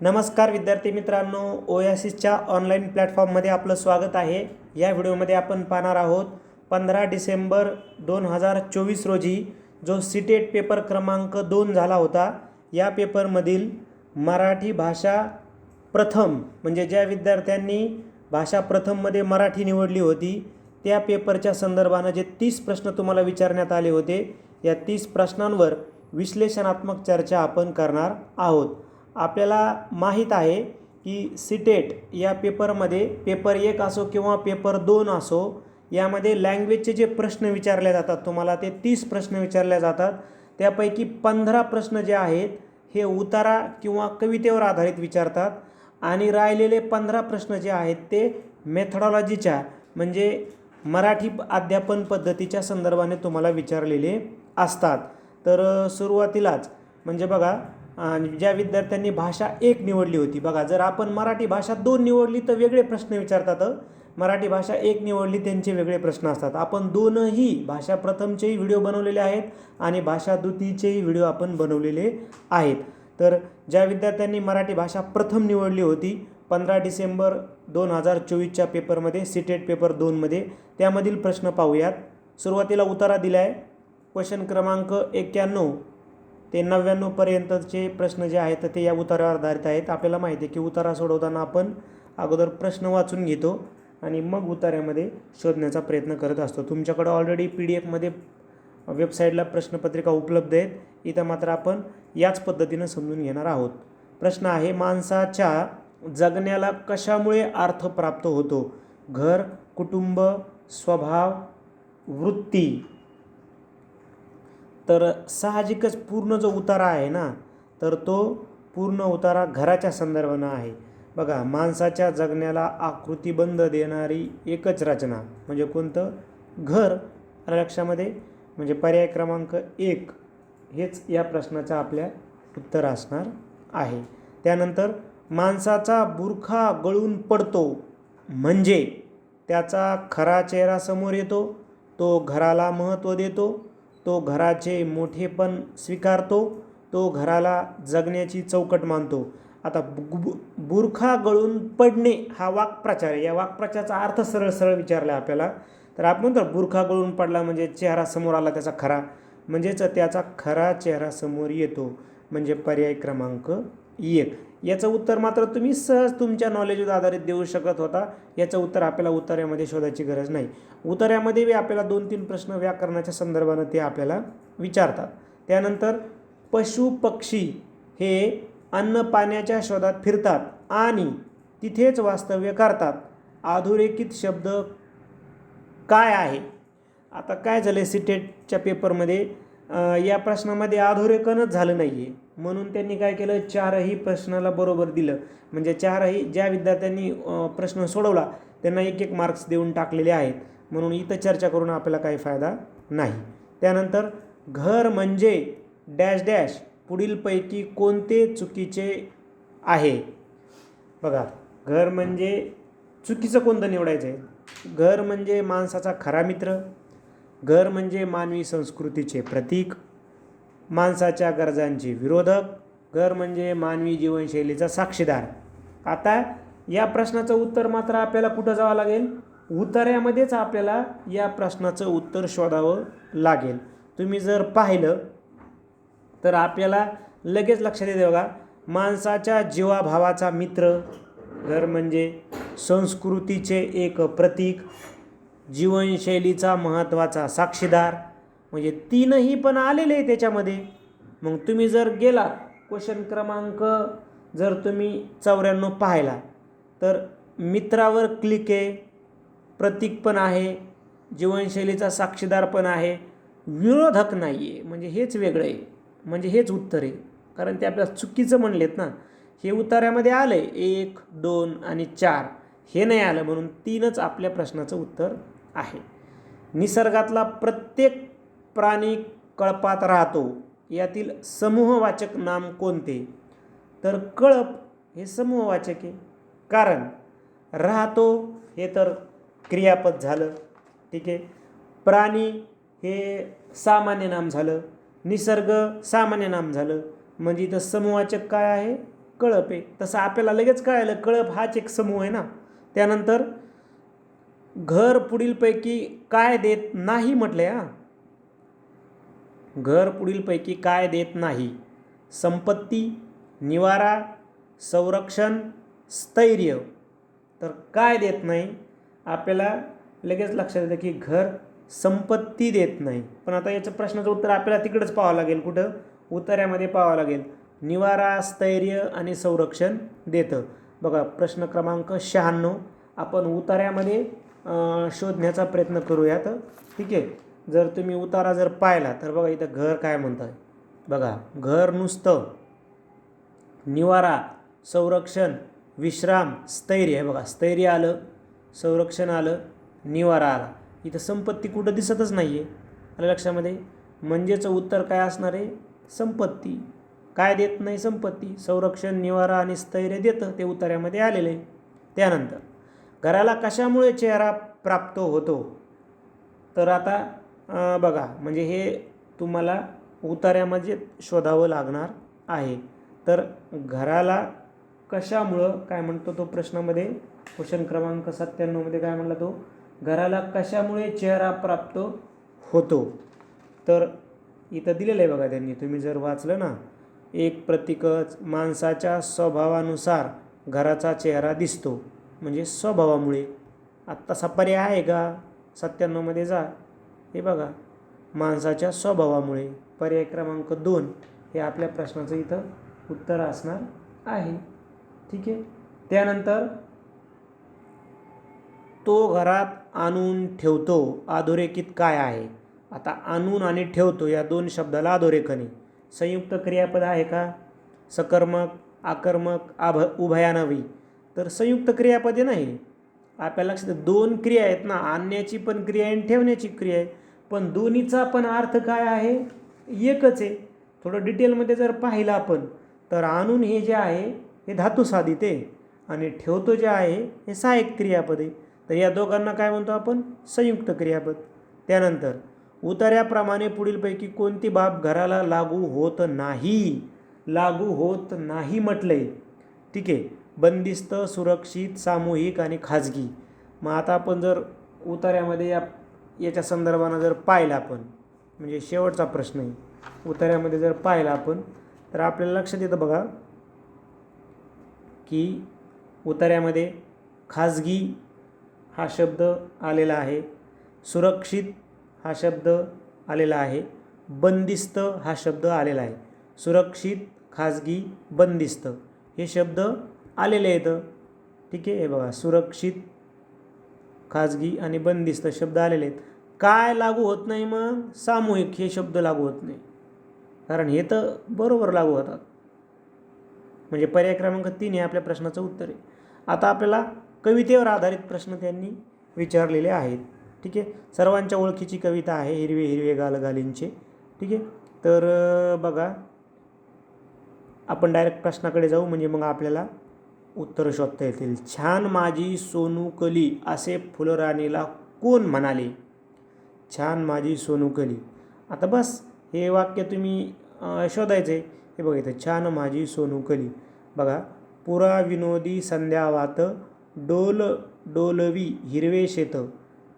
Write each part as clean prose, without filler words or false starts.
नमस्कार विद्यार्थी मित्रांनो, ओयासिसच्या ऑनलाईन प्लॅटफॉर्ममध्ये आपलं स्वागत आहे। या व्हिडिओमध्ये आपण पाहणार आहोत 15 डिसेंबर 2024 रोजी जो सीटेट पेपर क्रमांक 2 झाला होता। या पेपरमधील मराठी भाषा प्रथम म्हणजे ज्या विद्यार्थ्यांनी भाषा प्रथममध्ये मराठी निवडली होती त्या पेपरच्या संदर्भाने जे 30 प्रश्न तुम्हाला विचारण्यात आले होते, या 30 प्रश्नांवर विश्लेषणात्मक चर्चा आपण करणार आहोत। आपल्याला माहीत आहे की सीटेट या पेपरमध्ये पेपर 1 असो किंवा पेपर 2 असो, यामध्ये लँग्वेजचे जे प्रश्न विचारले जातात तुम्हाला ते 30 प्रश्न विचारले जातात। त्यापैकी 15 प्रश्न जे आहेत हे उतारा किंवा कवितेवर आधारित विचारतात आणि राहिलेले 15 प्रश्न जे आहेत ते मेथडॉलॉजीच्या म्हणजे मराठी अध्यापन पद्धतीच्या संदर्भाने तुम्हाला विचारलेले असतात। तर सुरुवातीलाच म्हणजे बघा, ज्या विद्यार्थ्यांनी भाषा 1 निवडली होती, बघा जर आपण मराठी भाषा 2 निवडली तर वेगळे प्रश्न विचारतात, मराठी भाषा 1 निवडली त्यांचे वेगळे प्रश्न असतात। आपण दोनही भाषा प्रथमचेही व्हिडिओ बनवलेले आहेत आणि भाषा द्वितीयचेही व्हिडिओ आपण बनवलेले आहेत। तर ज्या विद्यार्थ्यांनी मराठी भाषा प्रथम निवडली होती 15 डिसेंबर 2024च्या पेपरमध्ये सीटेट पेपर 2मध्ये, त्यामधील प्रश्न पाहूयात। सुरुवातीला उतारा दिला आहे, क्वेश्चन क्रमांक 91 ते 99 पर्यंतचे प्रश्न जे आहेत ते या उतारावर आधारित आहेत। आपल्याला माहिती आहे की उतारा सोडवताना आपण अगोदर प्रश्न वाचून घेतो आणि मग उतार्यामध्ये शोधण्याचा प्रयत्न करत असतो। तुमच्याकडे ऑलरेडी PDF-मध्ये वेबसाईटला प्रश्नपत्रिका उपलब्ध आहेत, इथं मात्र आपण याच पद्धतीनं समजून घेणार आहोत। प्रश्न आहे, माणसाच्या जगण्याला कशामुळे अर्थ प्राप्त होतो? घर, कुटुंब, स्वभाव, वृत्ती। तर साहजिकच पूर्ण जो उतारा आहे ना, तर तो पूर्ण उतारा घराच्या संदर्भानं आहे। बघा, माणसाच्या जगण्याला आकृतीबंध देणारी एकच रचना म्हणजे कोणतं? घर। लक्षामध्ये म्हणजे पर्याय क्रमांक 1 हेच या प्रश्नाचं आपल्या उत्तर असणार आहे। त्यानंतर माणसाचा बुरखा गळून पडतो म्हणजे त्याचा खरा चेहरा समोर येतो, तो घराला महत्त्व देतो, तो घराचे मोठेपण स्वीकारतो, तो घराला जगण्याची चौकट मानतो। आता बुरखा गळून पडणे हा वाक्प्रचार आहे, या वाक्प्रचाराचा अर्थ सरळ सरळ विचारला आपल्याला, तर आपण म्हणतो बुरखा गळून पडला म्हणजे चेहरा समोर आला त्याचा खरा, म्हणजेच त्याचा खरा चेहरा समोर येतो, म्हणजे पर्याय क्रमांक 1। याचं उत्तर मात्र तुम्ही सहज तुमच्या नॉलेजवर आधारित देऊ शकत होता। याचं उत्तर आपल्याला उतार्यामध्ये शोधायची गरज नाही। उतार्यामध्ये आपल्याला 2-3 प्रश्न व्याकरणाच्या संदर्भानं ते आपल्याला विचारतात। त्यानंतर पशु पक्षी हे अन्न पाण्याच्या शोधात फिरतात आणि तिथेच वास्तव्य करतात, अधोरेखित शब्द काय आहे? आता काय झालं, सीटेटच्या पेपरमध्ये या प्रश्नामध्ये अधोरेखनच झालं नाही आहे, म्हणून त्यांनी काय केलं, 4ही प्रश्नाला बरोबर दिलं। म्हणजे 4ही ज्या विद्यार्थ्यांनी प्रश्न सोडवला त्यांना 1-1 मार्क्स देऊन टाकलेले आहेत, म्हणून इथं चर्चा करून आपल्याला काही फायदा नाही। त्यानंतर घर म्हणजे डॅश डॅश पुढीलपैकी कोणते चुकीचे आहे? बघा, घर म्हणजे चुकीचं कोणतं निवडायचं आहे? घर म्हणजे माणसाचा खरा मित्र, घर म्हणजे मानवी संस्कृतीचे प्रतीक, माणसाच्या गरजांचे विरोधक, घर म्हणजे मानवी जीवनशैलीचा साक्षीदार। आता या प्रश्नाचं उत्तर मात्र आपल्याला कुठं जावं लागेल? उतार्यामध्येच आपल्याला या प्रश्नाचं उत्तर शोधावं लागेल। तुम्ही जर पाहिलं तर आपल्याला लगेच लक्षात येते बघा, माणसाच्या जीवाभावाचा मित्र, घर म्हणजे संस्कृतीचे एक प्रतीक, जीवनशैलीचा महत्त्वाचा साक्षीदार, म्हणजे 3ही पण आलेले आहे त्याच्यामध्ये। मग तुम्ही जर गेला क्वेश्चन क्रमांक जर तुम्ही 94 पाहिला तर मित्रावर क्लिक आहे, प्रतीक पण आहे, जीवनशैलीचा साक्षीदार पण आहे, विरोधक नाही आहे, म्हणजे हेच वेगळं आहे, म्हणजे हेच उत्तर आहे। कारण ते आपल्याला चुकीचं म्हणलेत ना, हे उतार्यामध्ये आलं आहे 1, 2 आणि 4, हे नाही आलं, म्हणून 3च आपल्या प्रश्नाचं उत्तर आहे। निसर्गातला प्रत्येक प्राणी कळपात राहतो, यातील समूहवाचक नाम कोणते? तर कळप हे समूहवाचक आहे, कारण राहतो हे तर क्रियापद झालं, ठीक आहे। प्राणी हे सामान्य नाम झालं, निसर्ग सामान्य नाम झालं, म्हणजे इथं समूहवाचक काय आहे? कळप आहे. तसं आपल्याला लगेच कळालं कळप हाच एक समूह आहे ना. त्यानंतर घर पुढीलपैकी काय देत नाही म्हटलंय. घर पुढीलपैकी काय देत नाही? संपत्ती, निवारा, संरक्षण, स्थैर्य. तर काय देत नाही? आपल्याला लगेच लक्षात येतं की घर संपत्ती देत नाही. पण आता याचं प्रश्नाचं उत्तर आपल्याला तिकडंच पाहावं लागेल. कुठं? उत्तरामध्ये पाहावं लागेल. निवारा, स्थैर्य आणि संरक्षण देतं. बघा प्रश्न क्रमांक 96 आपण उतार्यामध्ये शोधण्याचा प्रयत्न करूयात. ठीक आहे. जर तुम्ही उतारा जर पाहिला तर बघा इथं घर काय म्हणतं आहे. बघा घर नुसतं, निवारा, संरक्षण, विश्राम, स्थैर्य. आहे बघा स्थैर्य आलं, संरक्षण आलं, निवारा आला. इथं संपत्ती कुठं दिसतच नाही आहे. आलं लक्षामध्ये? म्हणजेच उत्तर काय असणार आहे? संपत्ती. काय देत नाही? संपत्ती. संरक्षण, निवारा आणि स्थैर्य देतं, ते उतार्यामध्ये आलेलं आहे. त्यानंतर घराला कशामुळे चेहरा प्राप्त होतो? तर आता बघा म्हणजे हे तुम्हाला उतार्यामध्ये शोधावं लागणार आहे. तर घराला कशामुळं काय म्हणतो तो प्रश्नामध्ये, क्वेश्चन क्रमांक 97 मध्ये काय म्हणला तो? घराला कशामुळे चेहरा प्राप्त होतो? तर इथं दिलेलं आहे बघा त्यांनी, तुम्ही जर वाचलं ना, एक प्रतीकच माणसाच्या स्वभावानुसार घराचा चेहरा दिसतो, म्हणजे स्वभावामुळे. आता तसा पर्याय आहे का? 97 मध्ये जा. हे बघा माणसाच्या स्वभावामुळे. पर्याय क्रमांक 2 हे आपल्या प्रश्नाचं इथं उत्तर असणार आहे. ठीक आहे. त्यानंतर तो घरात आणून ठेवतो अधोरेखित काय आहे? आता आणून आणि ठेवतो या दोन शब्दाला अधोरेखन आहे. संयुक्त क्रियापद आहे का? सकर्मक, आकर्मक, उभयान्वयी. तर संयुक्त क्रियापदे नाही. आपल्याला लक्षात दोन क्रिया आहेत ना, आणण्याची पण क्रिया आहे आणि ठेवण्याची क्रिया आहे. पण दोन्हीचा पण अर्थ काय आहे? एकच आहे. थोडं डिटेलमध्ये जर पाहिलं आपण तर आणून हे जे आहे हे धातू साधित आहे आणि ठेवतो जे आहे हे सहाय्यक क्रियापद आहे. तर या दोघांना काय म्हणतो आपण? संयुक्त क्रियापद. त्यानंतर उतार्याप्रमाणे पुढीलपैकी कोणती बाब घराला लागू होत नाही? लागू होत नाही म्हटलंय. ठीक आहे. बंदिस्त, सुरक्षित, सामूहिक आणि खाजगी. मग आता आपण जर उतार्यामध्ये याच्या संदर्भानं जर पाहिलं आपण, म्हणजे शेवटचा प्रश्न आहे, उतार्यामध्ये जर पाहिला आपण तर आपल्याला लक्षात येतं बघा की उतार्यामध्ये खाजगी हा शब्द आलेला आहे, सुरक्षित हा शब्द आलेला आहे, बंदिस्त हा शब्द आलेला आहे. सुरक्षित, खाजगी, बंदिस्त हे शब्द आलेले आहेत. ठीक आहे. हे बघा सुरक्षित, खाजगी आणि बंदिस्त शब्द आलेले आहेत. काय लागू होत नाही? मग सामूहिक हे शब्द लागू होत नाही, कारण हे तर बरोबर लागू होतात. म्हणजे पर्याय क्रमांक 3 हे आपल्या प्रश्नाचं उत्तर आहे. आता आपल्याला कवितेवर आधारित प्रश्न त्यांनी विचारलेले आहेत. ठीक आहे. सर्वांच्या ओळखीची कविता आहे हिरवे हिरवे गालगालींचे. ठीक आहे. तर बघा आपण डायरेक्ट प्रश्नाकडे जाऊ, म्हणजे मग आपल्याला उत्तर शोधता येतील. छान माझी सोनूकली असे फुलराणीला कोण म्हणाले? छान माझी सोनूकली. आता बस हे वाक्य तुम्ही शोधायचं आहे. हे बघा इथं छान माझी सोनूकली. बघा पुरा विनोदी संध्यावात डोल डोलवी हिरवे शेत,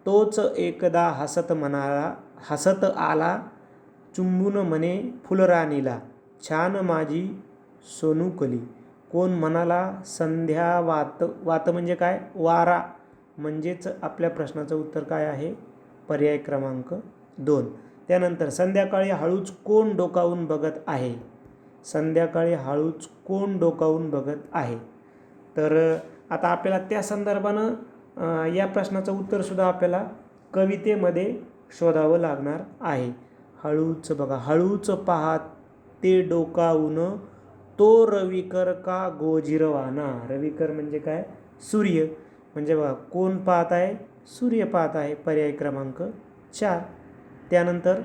तोच एकदा हसत म्हणाला, हसत आला चुंबून म्हणे फुलराणीला, छान माझी सोनूकली. कोण म्हणाला? संध्यावात. वात म्हणजे काय? वारा. म्हणजेच आपल्या प्रश्नाचं उत्तर काय आहे? पर्याय क्रमांक 2. त्यानंतर संध्याकाळी हळूच कोण डोकावून बघत आहे? संध्याकाळी हळूच कोण डोकावून बघत आहे? तर आता आपल्याला त्या संदर्भानं या प्रश्नाचं उत्तरसुद्धा आपल्याला कवितेमध्ये शोधावं लागणार आहे. हळूच बघा, हळूच पाहात ते डोकावून तो रविकर का गोजिरवाना. रविकर म्हणजे काय? सूर्य. म्हणजे बघा कोण पाहत आहे? सूर्य पाहत आहे. पर्याय क्रमांक 4. त्यानंतर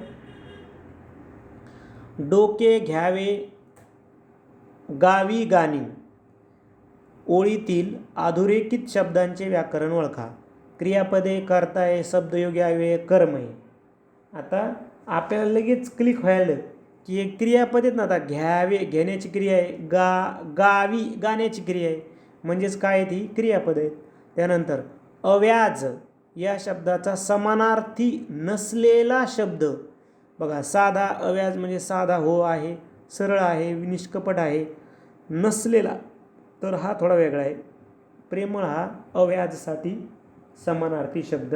डोके घ्यावे गावी गाणी ओळीतील अधोरेखित शब्दांचे व्याकरण ओळखा. क्रियापदे, कर्ताय, शब्दयोगी अव्यय, कर्म आहे. आता आपल्याला लगेच क्लिक व्हायला की एक क्रियापद आहेत ना, आता घ्यावे घेण्याची क्रिया आहे, गावी गाण्याची क्रिया आहे, म्हणजेच काय ती क्रियापद आहेत. त्यानंतर अव्याज या शब्दाचा समानार्थी नसलेला शब्द बघा, साधा अव्याज म्हणजे साधा हो आहे, सरळ आहे, निष्कपट आहे. नसलेला तर हा थोडा वेगळा आहे. प्रेमळ हा अव्याजसाठी समानार्थी शब्द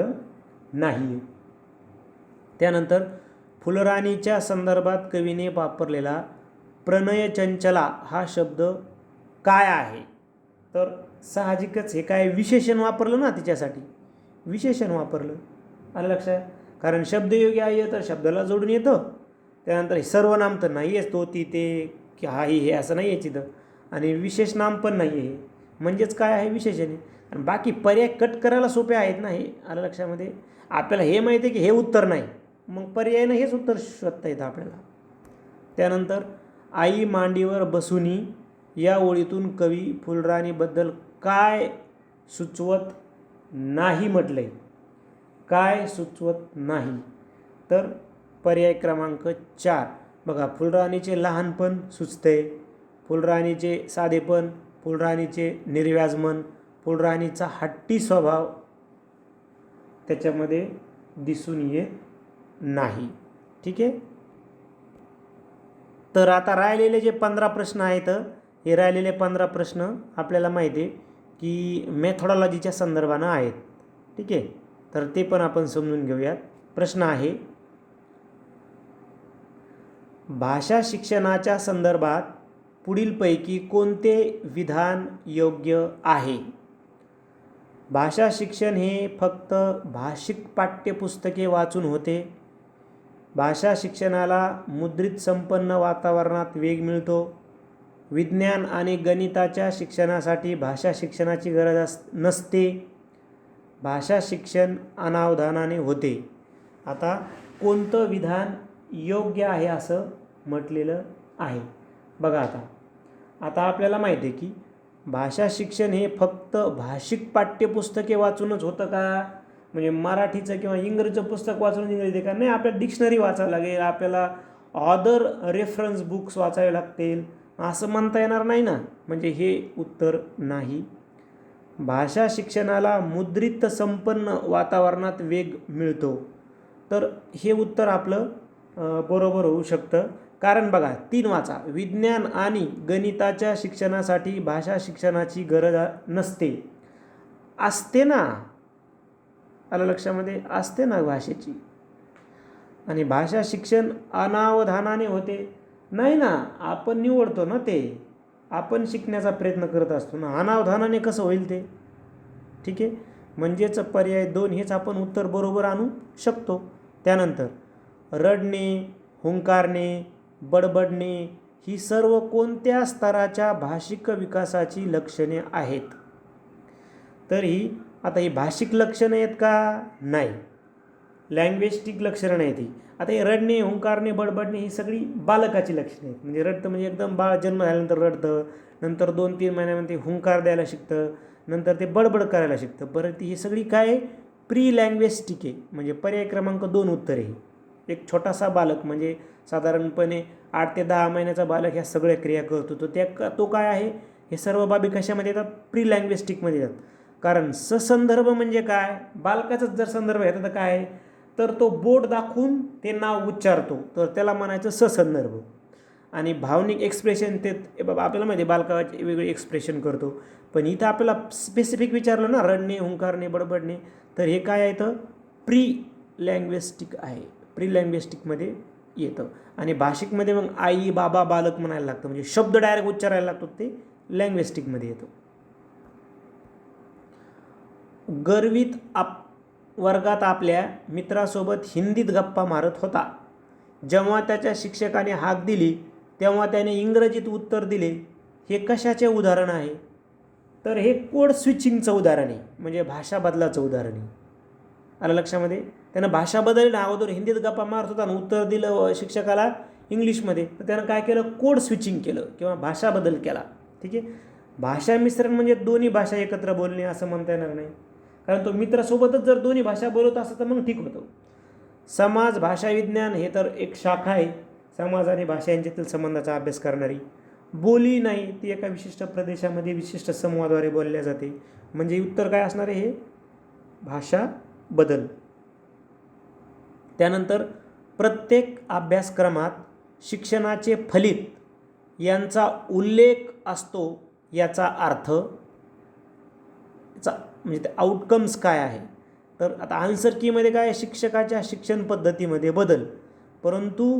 नाही. त्यानंतर फुलराणीच्या संदर्भात कवीने वापरलेला प्रणयचंचला हा शब्द काय आहे? तर साहजिकच हे काय विशेषण वापरलं ना, तिच्यासाठी विशेषण वापरलं. आलं लक्षात? कारण शब्दयोगी आहे तर शब्दाला जोडून येतं. त्यानंतर हे सर्वनाम तर नाही आहेच, तो ती ते की हा ही हे असं नाही आहे तिथं. आणि विशेष नाम पण नाही आहे, म्हणजेच काय आहे विशेषण आहे. आणि बाकी पर्याय कट करायला सोपे आहेत ना हे. आलं लक्षामध्ये? आपल्याला हे माहिती आहे की हे उत्तर नाही, मग पर्यायनं हेच उत्तर शोधता येतं आपल्याला. त्यानंतर आई मांडीवर बसुनी या ओळीतून कवी फुलराणीबद्दल काय सुचवत नाही म्हटलंय? काय सुचवत नाही? तर पर्याय क्रमांक 4 बघा, फुलराणीचे लहानपण सुचते, फुलराणीचे साधेपण, फुलराणीचे निर्व्याजमन, फुलराणीचा हट्टी स्वभाव त्याच्यामध्ये दिसून येत नाही. ठीक आहे. तर आता राहिलेले जे 15 प्रश्न आहेत, हे राहिलेले 15 प्रश्न आपल्याला माहिती आहे की मेथोडॉलॉजीच्या संदर्भानं आहेत. ठीक आहे. तर ते पण आपण समजून घेऊयात. प्रश्न आहे, भाषा शिक्षणाच्या संदर्भात पुढीलपैकी कोणते विधान योग्य आहे? भाषा शिक्षण हे फक्त भाषिक पाठ्यपुस्तके वाचून होते. भाषा शिक्षणाला मुद्रित संपन्न वातावरणात वेग मिळतो. विज्ञान आणि गणिताच्या शिक्षणासाठी भाषा शिक्षणाची गरज नसते. भाषा शिक्षण अनावधानाने होते. आता कोणतं विधान योग्य आहे असं म्हटलेलं आहे? बघा, आता आपल्याला माहिती आहे की भाषा शिक्षण हे फक्त भाषिक पाठ्यपुस्तके वाचूनच होतं का? म्हणजे मराठीचं किंवा इंग्रजीचं पुस्तक वाचून इंग्रजी का? नाही, आपल्याला डिक्शनरी वाचावं लागेल, आपल्याला ऑदर रेफरन्स बुक्स वाचावे लागतील, असं म्हणता येणार नाही ना. म्हणजे हे उत्तर नाही. भाषा शिक्षणाला मुद्रित संपन्न वातावरणात वेग मिळतो, तर हे उत्तर आपलं बरोबर होऊ शकतं. कारण बघा, 3 वाचा, विज्ञान आणि गणिताच्या शिक्षणासाठी भाषा शिक्षणाची गरज नसते. असते ना, आलं लक्षामध्ये? असते ना भाषेची. आणि भाषा शिक्षण अनावधानाने होते नाही ना, आपण निवडतो ना, ते आपण शिकण्याचा प्रयत्न करत असतो ना, अनावधानाने कसं होईल ते? ठीक आहे. म्हणजेच पर्याय 2 हेच आपण उत्तर बरोबर आणू शकतो. त्यानंतर रडणे, हुंकारणे, बडबडणे ही सर्व कोणत्या स्तराच्या भाषिक विकासाची लक्षणे आहेत? तर आता ही भाषिक लक्षणं आहेत का? नाही, लँग्वेस्टिक लक्षणं नाही ती. आता हे रडणे, हुंकारणे, बडबडणे ही सगळी बालकाची लक्षणे आहेत. म्हणजे रडतं म्हणजे एकदम बाळ जन्म झाल्यानंतर रडतं, नंतर 2-3 महिन्यामध्ये हुंकार द्यायला शिकतं, नंतर ते बडबड करायला शिकतं. बरं, ती ही सगळी काय प्री लँग्वेस्टिक आहे. म्हणजे पर्याय क्रमांक 2 उत्तर आहे. एक छोटासा बालक म्हणजे साधारणपणे 8 ते 10 महिन्याचा बालक ह्या सगळ्या क्रिया करतो, तो काय आहे? हे सर्व बाबी कशामध्ये येतात? प्री लँग्वेस्टिकमध्ये येतात. कारण ससंदर्भ म्हणजे काय? बालकाचाच जर संदर्भ घेतला तर काय? तर तो बोट दाखवून ते नाव उच्चारतो, तर त्याला म्हणायचं ससंदर्भ. आणि भावनिक एक्सप्रेशन ते बाबा आपल्याला माहिती आहे बालकाचे वेगळे एक्सप्रेशन करतो, पण इथं आपल्याला स्पेसिफिक विचारलं ना, रडणे, हुंकारणे, बडबडणे, तर हे काय आहे? तर प्री लँग्वेस्टिक आहे. प्री लँग्वेस्टिकमध्ये येतं. आणि भाषिकमध्ये मग आई, बाबा, बालक म्हणायला लागतं, म्हणजे शब्द डायरेक्ट उच्चारायला लागतो, ते लँग्वेस्टिकमध्ये येतं. गर्वित वर्गात आपल्या मित्रासोबत हिंदीत गप्पा मारत होता. जेव्हा त्याच्या शिक्षकाने हाक दिली तेव्हा त्याने इंग्रजीत उत्तर दिले. हे कशाचे उदाहरण आहे? तर हे कोड स्विचिंगचं उदाहरण आहे, म्हणजे भाषा बदलाचं उदाहरण आहे. आलं लक्षामध्ये? त्यानं भाषा बदलली ना, अगोदर हिंदीत गप्पा मारत होता आणि उत्तर दिलं शिक्षकाला इंग्लिशमध्ये, तर त्यानं काय केलं? कोड स्विचिंग केलं किंवा भाषा बदल केला. ठीक आहे. भाषा मिश्रण म्हणजे दोन्ही भाषा एकत्र बोलणे असं म्हणता येणार नाही, कारण तो मित्रासोबतच जर दोन्ही भाषा बोलत असतं तर मग ठीक होतं. समाज भाषा विज्ञान हे तर एक शाखा आहे, समाज आणि भाषा यांच्यातील संबंधाचा अभ्यास करणारी. बोली नाही, ती एका विशिष्ट प्रदेशामध्ये विशिष्ट समूहाद्वारे बोलल्या जाते. म्हणजे उत्तर काय असणार आहे हे? भाषा बदल. त्यानंतर प्रत्येक अभ्यासक्रमात शिक्षणाचे फलित यांचा उल्लेख असतो, याचा अर्थ म्हणजे ते आउटकम्स काय आहे. तर आता आन्सर कीमध्ये काय, शिक्षकाच्या शिक्षण पद्धतीमध्ये बदल. परंतु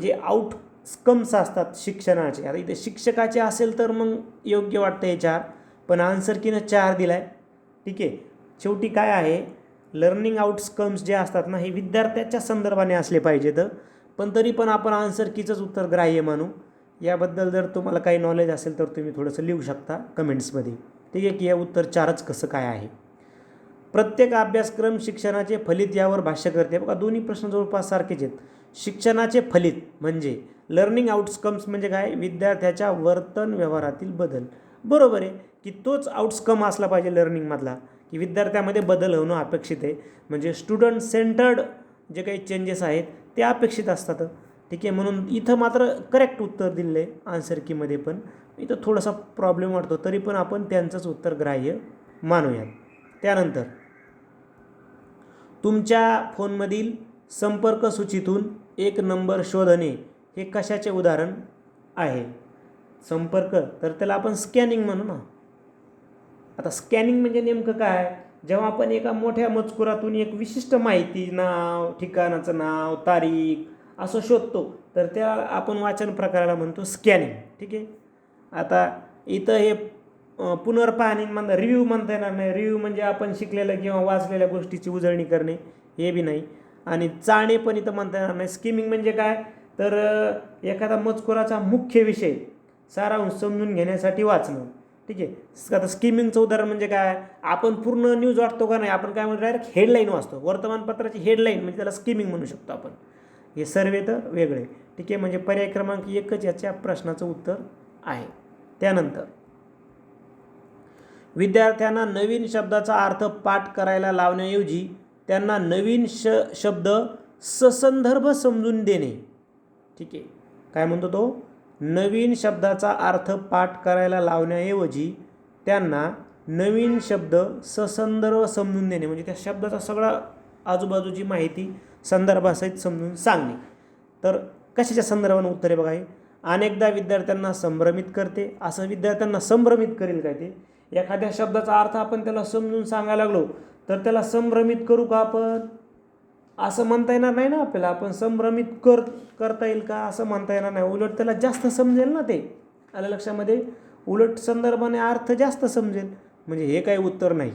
जे आउटकम्स असतात शिक्षणाचे, आता इथे शिक्षकाचे असेल तर मग योग्य वाटतं हे 4, पण आन्सर कीनं 4 दिला आहे. ठीक आहे. शेवटी काय आहे, लर्निंग आउटकम्स जे असतात ना, हे विद्यार्थ्याच्या संदर्भाने असले पाहिजेत. पण तरी पण आपण आन्सर कीचंच उत्तर ग्राह्य मानू. याबद्दल जर तुम्हाला काही नॉलेज असेल तर तुम्ही थोडंसं लिहू शकता कमेंट्समध्ये. ठीक आहे, की या उत्तर 4च कसं काय आहे. प्रत्येक अभ्यासक्रम शिक्षणाचे फलित यावर भाष्य करते. बघा, दोन्ही प्रश्न जवळपास सारखेच आहेत. शिक्षणाचे फलित म्हणजे लर्निंग आउटकम्स म्हणजे काय, विद्यार्थ्याच्या वर्तन व्यवहारातील बदल. बरोबर आहे की तोच आउटकम असला पाहिजे लर्निंगमधला, की विद्यार्थ्यामध्ये बदल होणं अपेक्षित आहे. म्हणजे स्टुडंट सेंटर्ड जे काही चेंजेस आहेत ते अपेक्षित असतात. ठीक आहे, म्हणून इथं मात्र करेक्ट उत्तर दिलं आहे आन्सर कीमध्ये. पण इथं थोडासा प्रॉब्लेम वाटतो, तरी पण आपण त्यांचंच उत्तर ग्राह्य मानूयात. त्यानंतर तुमच्या फोनमधील संपर्क सूचीतून एक नंबर शोधणे हे कशाचे उदाहरण आहे. संपर्क, तर त्याला आपण स्कॅनिंग म्हणू ना. आता स्कॅनिंग म्हणजे नेमकं काय, जेव्हा आपण एका मोठ्या मजकुरातून एक विशिष्ट माहिती, नाव, ठिकाणाचं नाव, तारीख असं शोधतो, तर त्या आपण वाचन प्रकाराला म्हणतो स्कॅनिंग. ठीक आहे. आता इथं हे पुनर्पाहणी म्हणता, रिव्ह्यू म्हणता येणार नाही. रिव्ह्यू म्हणजे आपण शिकलेल्या किंवा वाचलेल्या गोष्टीची उजळणी करणे, हे बी नाही. आणि चाळणे पण इथं म्हणता येणार नाही. स्किमिंग म्हणजे काय, तर एखादा मजकुराचा मुख्य विषय सारांश समजून घेण्यासाठी वाचणं. ठीक आहे. आता स्किमिंगचं उदाहरण म्हणजे काय, आपण पूर्ण न्यूज वाचतो का नाही, आपण काय म्हणतो, डायरेक्ट हेडलाईन वाचतो. वर्तमानपत्राची हेडलाईन म्हणजे त्याला स्किमिंग म्हणू शकतो आपण. हे सर्वे तर वेगळे. ठीक आहे, म्हणजे पर्याय क्रमांक 1च याच्या प्रश्नाचं उत्तर आहे. त्यानंतर विद्यार्थ्यांना नवीन शब्दाचा अर्थ पाठ करायला लावण्याऐवजी त्यांना नवीन शब्द ससंदर्भ समजून देणे. ठीक आहे, काय म्हणतो तो, नवीन शब्दाचा अर्थ पाठ करायला लावण्याऐवजी त्यांना नवीन शब्द ससंदर्भ समजून देणे, म्हणजे त्या शब्दाचा सगळा आजूबाजूची माहिती संदर्भासहित समजून सांगणे. तर कशाच्या संदर्भाने उत्तर आहे बघा हे. अनेकदा विद्यार्थ्यांना संभ्रमित करते. असं विद्यार्थ्यांना संभ्रमित करेल काय ते, एखाद्या शब्दाचा अर्थ आपण त्याला समजून सांगायला लागलो तर त्याला संभ्रमित करू का आपण, असं म्हणता येणार नाही ना आपल्याला. आपण संभ्रमित करता येईल का असं म्हणता येणार नाही. उलट त्याला जास्त समजेल ना ते. आलं लक्षामध्ये, उलट संदर्भाने अर्थ जास्त समजेल. म्हणजे हे काही उत्तर नाही.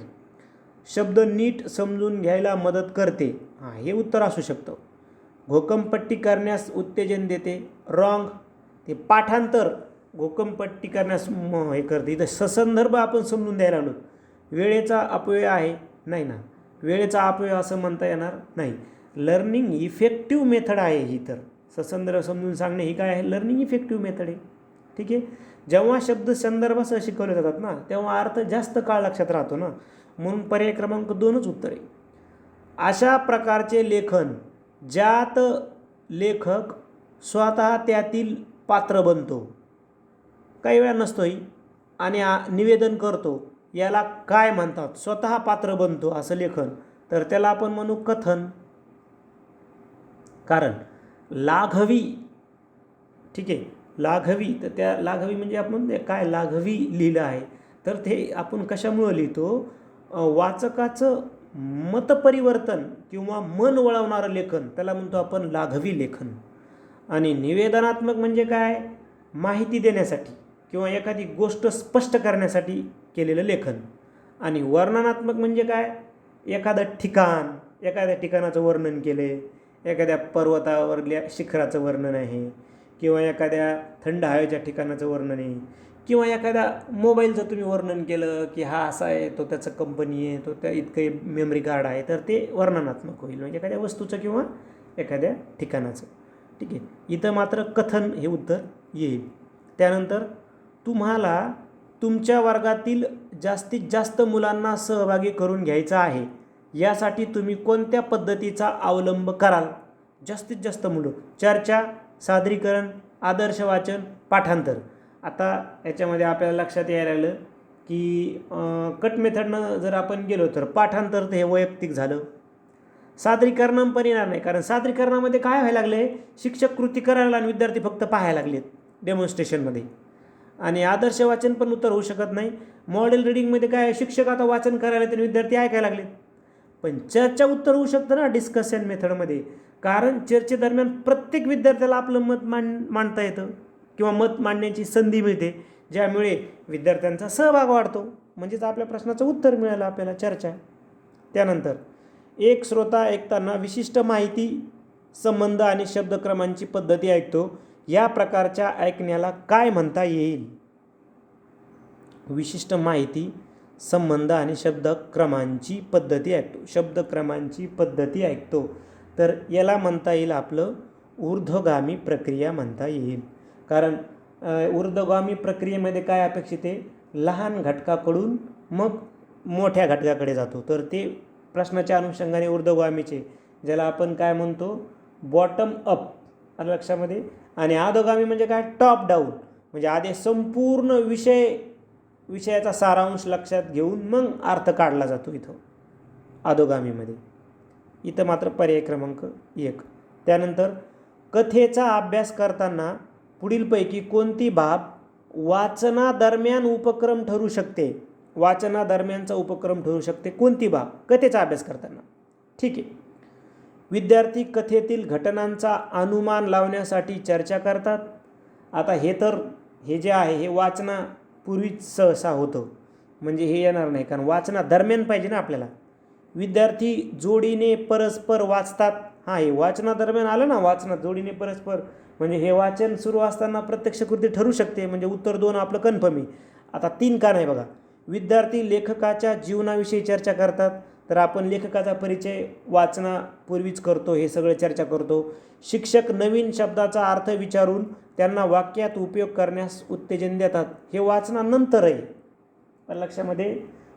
शब्द नीट समजून घ्यायला मदत करते, हां हे उत्तर असू शकतं. घोकमपट्टी करण्यास उत्तेजन देते, रॉंग. ते पाठांतर घोकमपट्टी करण्यास हे करते. इथं ससंदर्भ आपण समजून द्यायला आलो. वेळेचा अपव्यय आहे, नाही ना, वेळेचा अपव्यय असं म्हणता येणार नाही. लर्निंग इफेक्टिव्ह मेथड आहे ही. तर ससंदर्भ समजून सांगणे ही काय आहे, लर्निंग इफेक्टिव्ह मेथड आहे. ठीक आहे. जेव्हा शब्द संदर्भासह शिकवले जातात ना, तेव्हा अर्थ जास्त काळ लक्षात राहतो ना, म्हणून पर्याय क्रमांक 2च उत्तर आहे. अशा प्रकारचे लेखन ज्यात लेखक स्वतः त्यातील पात्र बनतो, काही वेळा नसतोही, आणि निवेदन करतो, याला काय म्हणतात, स्वतः पात्र बनतो असं लेखन, तर त्याला आपण म्हणू कथन. कारण लाघवी, ठीक आहे, लाघवी, तर त्या लाघवी म्हणजे आपण काय लाघवी लिहिलं आहे, तर ते आपण कशामुळं लिहितो, वाचकाचं मतपरिवर्तन किंवा मन वळवणारं लेखन, त्याला म्हणतो आपण लाघवी लेखन. आणि निवेदनात्मक म्हणजे काय, माहिती देण्यासाठी किंवा एखादी गोष्ट स्पष्ट करण्यासाठी केलेलं लेखन. आणि वर्णनात्मक म्हणजे काय, एखादं ठिकाण, एखाद्या ठिकाणाचं वर्णन केले, एखाद्या पर्वतावरल्या शिखराचं वर्णन आहे, किंवा एखाद्या थंड हवेच्या ठिकाणाचं वर्णन आहे, किंवा एखाद्या मोबाईलचं तुम्ही वर्णन केलं की हा असा आहे, तो त्याचं कंपनी आहे, तो त्या इतकं मेमरी कार्ड आहे, तर ते वर्णनात्मक होईल, म्हणजे एखाद्या वस्तूचं किंवा एखाद्या ठिकाणाचं. ठीक आहे. इथं मात्र कथन हे उत्तर येईल. त्यानंतर तुम्हाला तुमच्या वर्गातील जास्तीत जास्त मुलांना सहभागी करून घ्यायचं आहे, यासाठी तुम्ही कोणत्या पद्धतीचा अवलंब कराल. जास्तीत जास्त मुलं, चर्चा, सादरीकरण, आदर्श वाचन, पाठांतर. आता याच्यामध्ये आपल्याला लक्षात यायला लागलं की कट मेथडनं जर आपण गेलो तर पाठांतर तर हे वैयक्तिक झालं. सादरीकरण पण येणार नाही, कारण सादरीकरणामध्ये काय व्हायला लागले, शिक्षक कृती करायला आणि विद्यार्थी फक्त पाहायला लागलेत डेमॉन्स्ट्रेशनमध्ये. आणि आदर्श वाचन पण उत्तर होऊ शकत नाही. मॉडेल रिडिंगमध्ये काय, शिक्षक आता वाचन करायला आणि विद्यार्थी ऐकायला लागलेत. पण चर्चा उत्तर होऊ शकतं ना डिस्कशन मेथडमध्ये, कारण चर्चेदरम्यान प्रत्येक विद्यार्थ्याला आपलं मत मांडता येतं किंवा मत मांडण्याची संधी मिळते, ज्यामुळे विद्यार्थ्यांचा सहभाग वाढतो. म्हणजेच आपल्या प्रश्नाचं उत्तर मिळालं आपल्याला चर्चा. त्यानंतर एक श्रोता ऐकताना विशिष्ट माहिती, संबंध आणि शब्दक्रमांची पद्धती ऐकतो. या प्रकारच्या ऐकण्याला काय म्हणता येईल? विशिष्ट माहिती, संबंध आणि शब्दक्रमांची पद्धती ऐकतो. शब्दक्रमांची पद्धती ऐकतो तर याला म्हणता येईल आपलं ऊर्ध्वगामी प्रक्रिया म्हणता येईल. कारण ऊर्ध्वगामी प्रक्रियेमध्ये काय अपेक्षित आहे, लहान घटकाकडून मग मोठ्या घटकाकडे जातो. तर ते प्रश्नाच्या अनुषंगाने ऊर्ध्वगामीचे, ज्याला आपण काय म्हणतो बॉटम अप, आलं लक्षामध्ये. आणि अधोगामी म्हणजे काय, टॉप डाऊन, म्हणजे आधी संपूर्ण विषयाचा सारांश लक्षात घेऊन मग अर्थ काढला जातो इथं अधोगामीमध्ये. इथं मात्र पर्याय क्रमांक 1. त्यानंतर कथेचा अभ्यास करताना पुढीलपैकी कोणती बाब वाचनादरम्यान उपक्रम ठरू शकते? वाचनादरम्यानचा उपक्रम ठरू शकते कोणती बाब कथेचा अभ्यास करताना? ठीक आहे. विद्यार्थी कथेतील घटनांचा अनुमान लावण्यासाठी चर्चा करतात. आता हे जे आहे हे वाचनापूर्वीच सहसा होतं, म्हणजे हे येणार नाही, कारण वाचनादरम्यान पाहिजे ना आपल्याला. विद्यार्थी जोडीने परस्पर वाचतात. हे वाचनादरम्यान आलं ना, वाचनात जोडीने परस्पर, म्हणजे हे वाचन सुरू असताना प्रत्यक्ष कृती ठरू शकते, म्हणजे उत्तर 2 आपलं कन्फर्म आहे. आता 3 का नाही बघा. विद्यार्थी लेखकाच्या जीवनाविषयी चर्चा करतात. तर आपण लेखकाचा परिचय वाचनापूर्वीच करतो, हे सगळं चर्चा करतो. शिक्षक नवीन शब्दाचा अर्थ विचारून त्यांना वाक्यात उपयोग करण्यास उत्तेजन देतात. हे वाचनानंतर आहे. पण लक्षामध्ये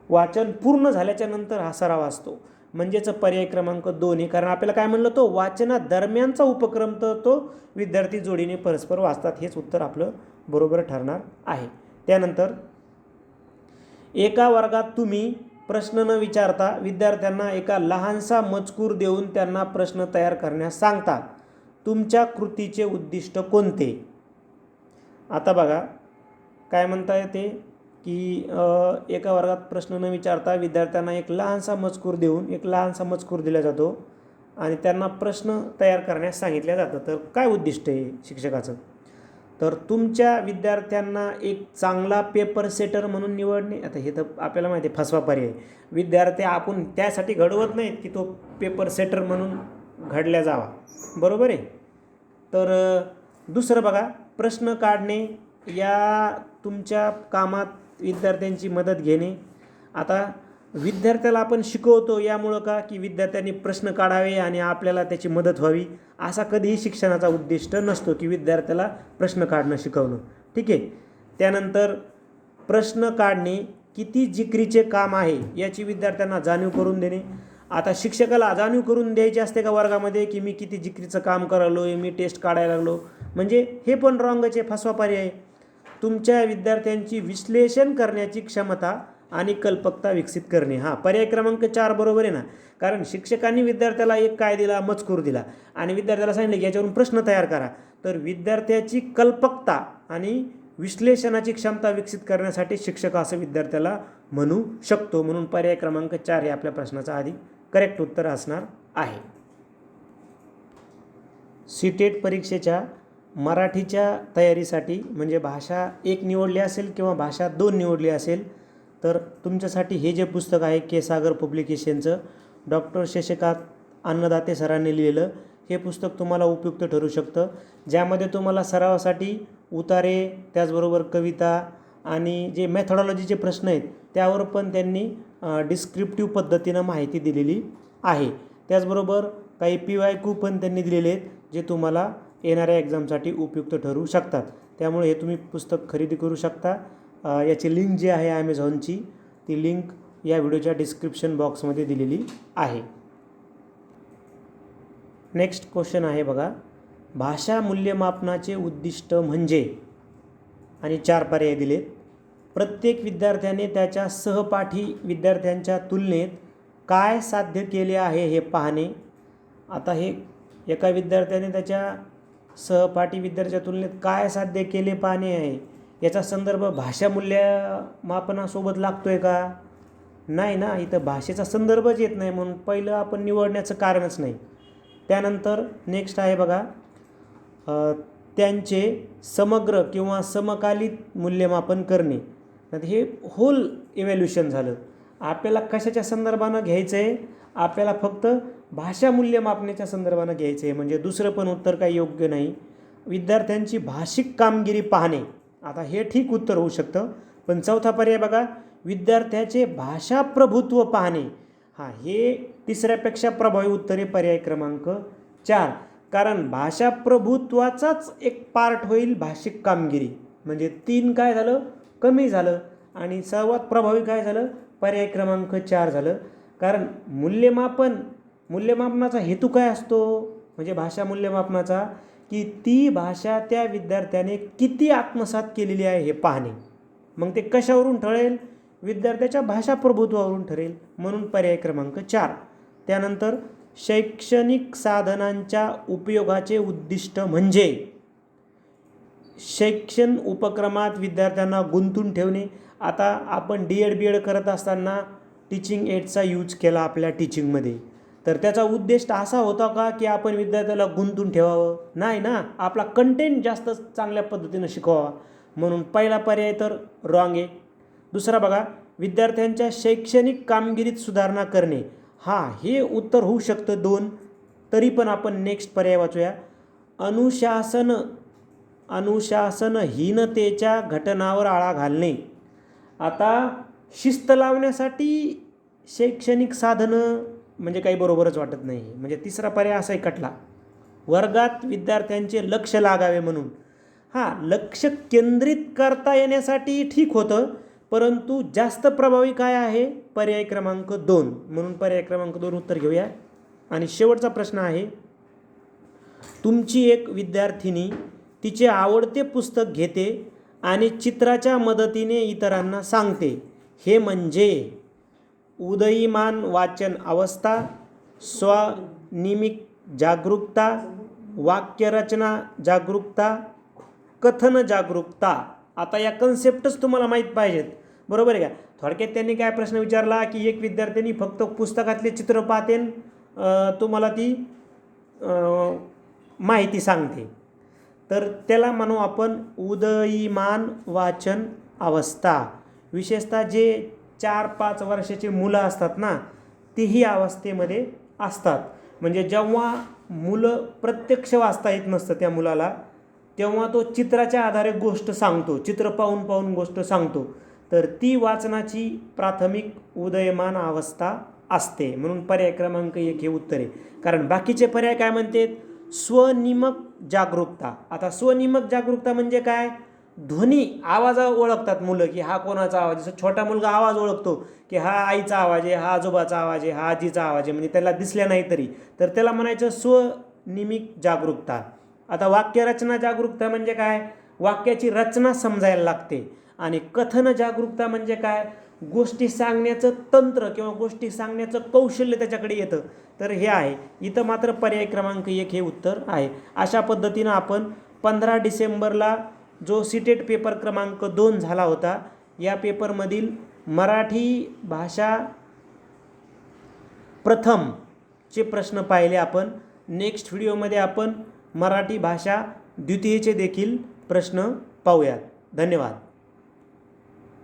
वाचन पूर्ण झाल्याच्या नंतर हा सराव असतो, म्हणजेच पर्याय क्रमांक 2 आहे. कारण आपल्याला काय म्हणलं, तो वाचनादरम्यानचा उपक्रम, तर तो विद्यार्थी जोडीने परस्पर वाचतात, हेच उत्तर आपलं बरोबर ठरणार आहे. त्यानंतर एका वर्गात तुम्ही प्रश्न न विचारता विद्यार्थ्यांना एका लहानसा मजकूर देऊन त्यांना प्रश्न तयार करण्यास सांगता. तुमच्या कृतीचे उद्दिष्ट कोणते? आता बघा काय म्हणता येते की एका वर्गात प्रश्न न विचारता विद्यार्थ्यांना एक लहानसा मजकूर दिला जातो आणि त्यांना प्रश्न तयार करण्यास सांगितलं जातं. तर काय उद्दिष्ट आहे शिक्षकाचं? तर तुमच्या विद्यार्थ्यांना एक चांगला पेपर सेटर म्हणून निवडणे. आता हे तर आपल्याला माहिती आहे फसवा पर्याय. विद्यार्थी आपण त्यासाठी घडवत नाहीत की तो पेपर सेटर म्हणून घडल्या जावा, बरोबर आहे. तर दुसरं बघा, प्रश्न काढणे. या तुमच्या कामात विद्यार्थ्यांची मदत घेणे. आता विद्यार्थ्याला आपण शिकवतो यामुळं का, की विद्यार्थ्यांनी प्रश्न काढावे आणि आपल्याला त्याची मदत व्हावी, असा कधीही शिक्षणाचा उद्दिष्ट नसतो की विद्यार्थ्याला प्रश्न काढणं शिकवणं. ठीक आहे. त्यानंतर प्रश्न काढणे किती जिकिरीचे काम आहे याची विद्यार्थ्यांना जाणीव करून देणे. आता शिक्षकाला जाणीव करून द्यायची असते का वर्गामध्ये की मी किती जिकिरीचं काम करायलो आहे, मी टेस्ट काढायला लागलो, म्हणजे हे पण रॉंगच आहे, फसवा पर्याय. तुमच्या विद्यार्थ्यांची विश्लेषण करण्याची क्षमता आणि कल्पकता विकसित करणे. पर्याय क्रमांक 4 बरोबर आहे ना. कारण शिक्षकांनी विद्यार्थ्याला एक काय दिला, मजकूर दिला आणि विद्यार्थ्याला सांगितलं की याच्यावरून प्रश्न तयार करा. तर विद्यार्थ्याची कल्पकता आणि विश्लेषणाची क्षमता विकसित करण्यासाठी शिक्षक असं विद्यार्थ्याला म्हणू शकतो. म्हणून पर्याय क्रमांक 4 हे आपल्या प्रश्नाचा अधिक करेक्ट उत्तर असणार आहे. सीटेट परीक्षेच्या मराठीच्या तयारीसाठी, म्हणजे भाषा 1 निवडली असेल किंवा भाषा 2 निवडली असेल, तर तुमच्यासाठी हे जे पुस्तक आहे केसागर पब्लिकेशनचं, डॉक्टर शशिकांत अन्नदाते सरांनी लिहिलेलं, हे पुस्तक तुम्हाला उपयुक्त ठरू शकतं. ज्यामध्ये तुम्हाला सरावासाठी उतारे, त्याचबरोबर कविता आणि जे मेथॉडॉलॉजीचे प्रश्न आहेत त्यावर पण त्यांनी डिस्क्रिप्टिव्ह पद्धतीनं माहिती दिलेली आहे. त्याचबरोबर काही PYQ पण त्यांनी दिलेले आहेत, जे तुम्हाला येणाऱ्या एक्झामसाठी उपयुक्त ठरू शकतात. त्यामुळे हे तुम्ही पुस्तक खरेदी करू शकता. याची लिंक जी आहे ॲमेझॉनची, ती लिंक या व्हिडिओच्या डिस्क्रिप्शन बॉक्समध्ये दिलेली आहे. नेक्स्ट क्वेश्चन आहे बघा, भाषा मूल्यमापनाचे उद्दिष्ट म्हणजे, आणि 4 पर्याय दिलेत. प्रत्येक विद्यार्थ्याने त्याच्या सहपाठी विद्यार्थ्यांच्या तुलनेत काय साध्य केले आहे हे पाहणे. आता हे एका विद्यार्थ्याने त्याच्या सहपाठी विद्यार्थ्याच्या तुलनेत काय साध्य केले पाहणे आहे, याचा संदर्भ भाषा मूल्यमापनासोबत लागतो आहे का? नाही ना, इथं भाषेचा संदर्भच येत नाही, म्हणून पहिलं आपण निवडण्याचं कारणच नाही. त्यानंतर नेक्स्ट आहे बघा, त्यांचे समग्र किंवा समकालीन मूल्यमापन करणे. तर हे होल इव्हॅल्युएशन झालं. आपल्याला कशाच्या संदर्भानं घ्यायचं आहे? आपल्याला फक्त भाषा मूल्यमापनाच्या संदर्भानं घ्यायचं आहे, म्हणजे दुसरं पण उत्तर काही योग्य नाही. विद्यार्थ्यांची भाषिक कामगिरी पाहणे, आता हे ठीक उत्तर होऊ शकतं. पण चौथा पर्याय बघा, विद्यार्थ्याचे भाषा प्रभुत्व पाहणे. हे तिसऱ्यापेक्षा प्रभावी उत्तर आहे पर्याय क्रमांक 4. कारण भाषा प्रभुत्वाचाच एक पार्ट होईल भाषिक कामगिरी, म्हणजे 3 काय झालं, कमी झालं, आणि सर्वात प्रभावी काय झालं, पर्याय क्रमांक 4 झालं. कारण मूल्यमापनाचा हेतू काय असतो, म्हणजे भाषा मूल्यमापनाचा, की ती भाषा त्या विद्यार्थ्याने किती आत्मसात केलेली आहे हे पाहणे. मग ते कशावरून ठरेल? विद्यार्थ्याच्या भाषा प्रभुत्वावरून ठरेल, म्हणून पर्याय क्रमांक 4. त्यानंतर शैक्षणिक साधनांच्या उपयोगाचे उद्दिष्ट म्हणजे, शैक्षण उपक्रमात विद्यार्थ्यांना गुंतून ठेवणे. आता आपण DED BED करत असताना टीचिंग एडचा यूज केला आपल्या टीचिंगमध्ये, तर त्याचा उद्देश असा होता का की आपण विद्यार्थ्याला गुंतून ठेवावं? नाही ना, आपला कंटेंट जास्त चांगल्या पद्धतीनं शिकवावा, म्हणून पहिला पर्याय तर रॉंग आहे. दुसरा बघा, विद्यार्थ्यांच्या शैक्षणिक कामगिरीत सुधारणा करणे. हे उत्तर होऊ शकतं 2. तरी पण आपण नेक्स्ट पर्याय वाचूया. अनुशासनहीनतेच्या घटनावर आळा घालणे. आता शिस्त लावण्यासाठी शैक्षणिक साधनं म्हणजे काही बरोबरच वाटत नाही, म्हणजे तिसरा पर्याय असाही कटला. वर्गात विद्यार्थ्यांचे लक्ष लागावे म्हणून, लक्ष केंद्रित करता येण्यासाठी ठीक होतं, परंतु जास्त प्रभावी काय आहे? पर्याय क्रमांक 2, म्हणून पर्याय क्रमांक 2 उत्तर घेऊया. आणि शेवटचा प्रश्न आहे, तुमची एक विद्यार्थिनी तिचे आवडते पुस्तक घेते आणि चित्राच्या मदतीने इतरांना सांगते. हे म्हणजे उदयीमान वाचन अवस्था, स्वनिमिक जागरूकता, वाक्यरचना जागरूकता, कथन जागरूकता. आता या कन्सेप्टच तुम्हाला माहीत पाहिजेत, बरोबर आहे का? थोडक्यात त्यांनी काय प्रश्न विचारला की एक विद्यार्थ्यांनी फक्त पुस्तकातले चित्र पाहते, तुम्हाला ती माहिती सांगते, तर त्याला म्हणू आपण उदयीमान वाचन अवस्था. विशेषतः जे 4-5 वर्षाची मुलं असतात ना, तीही अवस्थेमध्ये असतात. म्हणजे जेव्हा मुलं प्रत्यक्ष वाचता येत नसतं त्या मुलाला, तेव्हा तो चित्राच्या आधारे गोष्ट सांगतो, चित्र पाहून पाहून गोष्ट सांगतो, तर ती वाचनाची प्राथमिक उदयमान अवस्था असते. म्हणून पर्याय क्रमांक 1 हे उत्तर आहे. कारण बाकीचे पर्याय काय म्हणतात? स्वनिमक जागरूकता. आता स्वनिमक जागरूकता म्हणजे काय? ध्वनी, आवाज ओळखतात मुलं की हा कोणाचा आवाज. जसं छोटा मुलगा आवाज ओळखतो की हा आईचा आवाज आहे, हा आजोबाचा आवाज आहे, हा आजीचा आवाज आहे, म्हणजे त्याला दिसल्या नाही तरी, तर त्याला म्हणायचं स्वनिमिक जागरूकता. आता वाक्यरचना जागरूकता म्हणजे काय? वाक्याची रचना समजायला लागते. आणि कथन जागरूकता म्हणजे काय? गोष्टी सांगण्याचं तंत्र किंवा गोष्टी सांगण्याचं कौशल्य त्याच्याकडे येतं. तर हे आहे. इथं मात्र पर्याय क्रमांक 1 हे उत्तर आहे. अशा पद्धतीनं आपण 15 डिसेंबरला जो सीटेट पेपर क्रमांक 2 झाला होता, या पेपरमधील मराठी भाषा प्रथमचे प्रश्न पाहिले आपण. नेक्स्ट व्हिडिओमध्ये आपण मराठी भाषा द्वितीयचे देखील प्रश्न पाहूयात. धन्यवाद.